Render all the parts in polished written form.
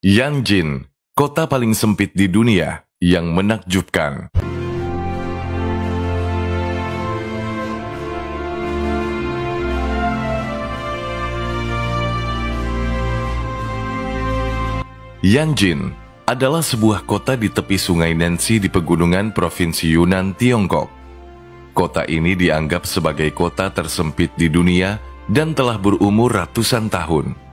Yanjin, kota paling sempit di dunia yang menakjubkan. Yanjin adalah sebuah kota di tepi Sungai Nancy di pegunungan Provinsi Yunnan, Tiongkok. Kota ini dianggap sebagai kota tersempit di dunia dan telah berumur ratusan tahun.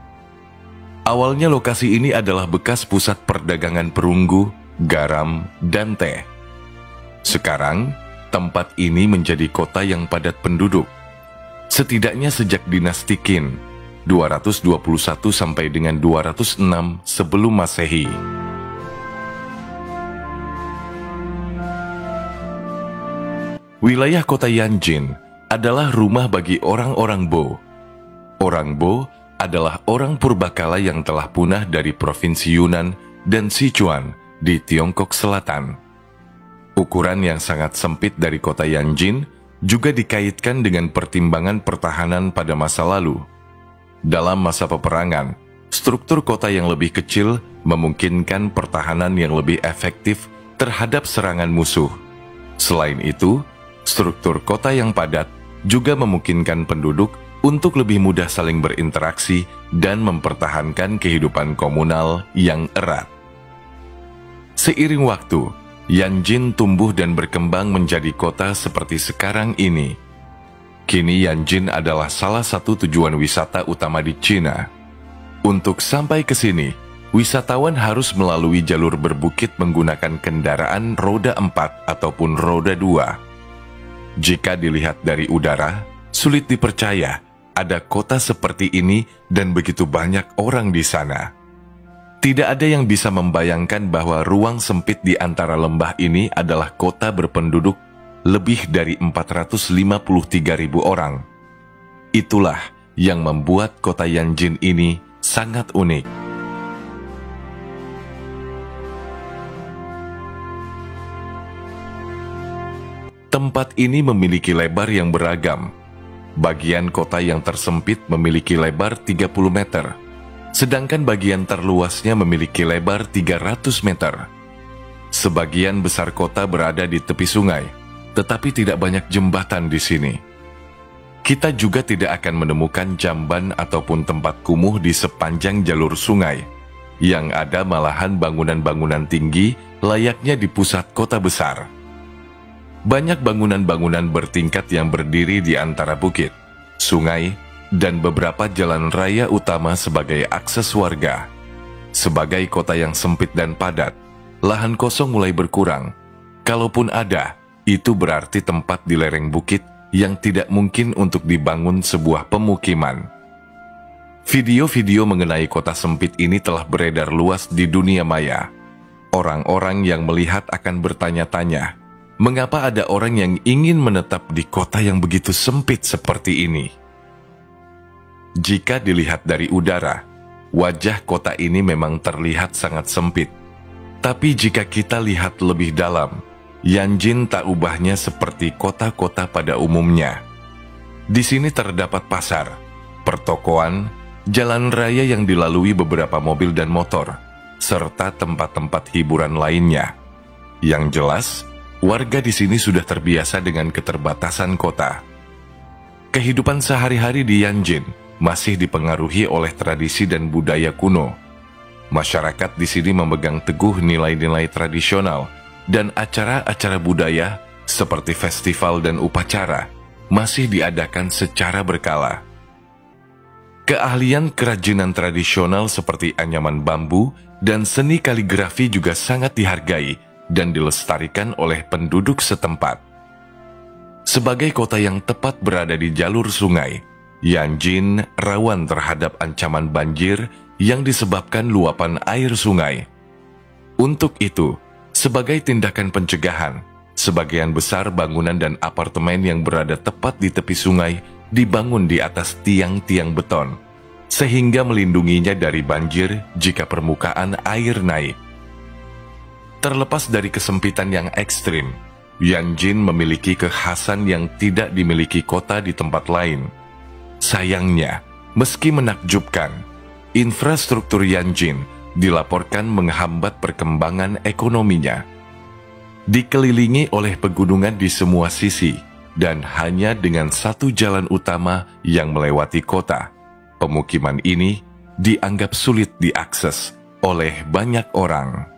Awalnya lokasi ini adalah bekas pusat perdagangan perunggu, garam, dan teh. Sekarang, tempat ini menjadi kota yang padat penduduk. Setidaknya sejak dinasti Qin, 221 sampai dengan 206 sebelum Masehi. Wilayah kota Yanjin adalah rumah bagi orang-orang Bo. Orang Bo adalah orang purbakala yang telah punah dari Provinsi Yunnan dan Sichuan di Tiongkok Selatan. Ukuran yang sangat sempit dari kota Yanjin juga dikaitkan dengan pertimbangan pertahanan pada masa lalu. Dalam masa peperangan, struktur kota yang lebih kecil memungkinkan pertahanan yang lebih efektif terhadap serangan musuh. Selain itu, struktur kota yang padat juga memungkinkan penduduk untuk lebih mudah saling berinteraksi dan mempertahankan kehidupan komunal yang erat. Seiring waktu, Yanjin tumbuh dan berkembang menjadi kota seperti sekarang ini. Kini Yanjin adalah salah satu tujuan wisata utama di Cina. Untuk sampai ke sini, wisatawan harus melalui jalur berbukit menggunakan kendaraan roda 4 ataupun roda 2. Jika dilihat dari udara, sulit dipercaya ada kota seperti ini dan begitu banyak orang di sana. Tidak ada yang bisa membayangkan bahwa ruang sempit di antara lembah ini adalah kota berpenduduk lebih dari 453.000 orang. Itulah yang membuat kota Yanjin ini sangat unik. Tempat ini memiliki lebar yang beragam. Bagian kota yang tersempit memiliki lebar 30 meter, sedangkan bagian terluasnya memiliki lebar 300 meter. Sebagian besar kota berada di tepi sungai, tetapi tidak banyak jembatan di sini. Kita juga tidak akan menemukan jamban ataupun tempat kumuh di sepanjang jalur sungai. Yang ada malahan bangunan-bangunan tinggi layaknya di pusat kota besar. Banyak bangunan-bangunan bertingkat yang berdiri di antara bukit, sungai, dan beberapa jalan raya utama sebagai akses warga. Sebagai kota yang sempit dan padat, lahan kosong mulai berkurang. Kalaupun ada, itu berarti tempat di lereng bukit yang tidak mungkin untuk dibangun sebuah pemukiman. Video-video mengenai kota sempit ini telah beredar luas di dunia maya. Orang-orang yang melihat akan bertanya-tanya, mengapa ada orang yang ingin menetap di kota yang begitu sempit seperti ini? Jika dilihat dari udara, wajah kota ini memang terlihat sangat sempit. Tapi jika kita lihat lebih dalam, Yanjin tak ubahnya seperti kota-kota pada umumnya. Di sini terdapat pasar, pertokoan, jalan raya yang dilalui beberapa mobil dan motor, serta tempat-tempat hiburan lainnya. Yang jelas, warga di sini sudah terbiasa dengan keterbatasan kota. Kehidupan sehari-hari di Yanjin masih dipengaruhi oleh tradisi dan budaya kuno. Masyarakat di sini memegang teguh nilai-nilai tradisional dan acara-acara budaya seperti festival dan upacara masih diadakan secara berkala. Keahlian kerajinan tradisional seperti anyaman bambu dan seni kaligrafi juga sangat dihargai dan dilestarikan oleh penduduk setempat. Sebagai kota yang tepat berada di jalur sungai, Yanjin rawan terhadap ancaman banjir yang disebabkan luapan air sungai. Untuk itu, sebagai tindakan pencegahan, sebagian besar bangunan dan apartemen yang berada tepat di tepi sungai dibangun di atas tiang-tiang beton, sehingga melindunginya dari banjir jika permukaan air naik. Terlepas dari kesempitan yang ekstrim, Yanjin memiliki kekhasan yang tidak dimiliki kota di tempat lain. Sayangnya, meski menakjubkan, infrastruktur Yanjin dilaporkan menghambat perkembangan ekonominya. Dikelilingi oleh pegunungan di semua sisi, dan hanya dengan satu jalan utama yang melewati kota, pemukiman ini dianggap sulit diakses oleh banyak orang.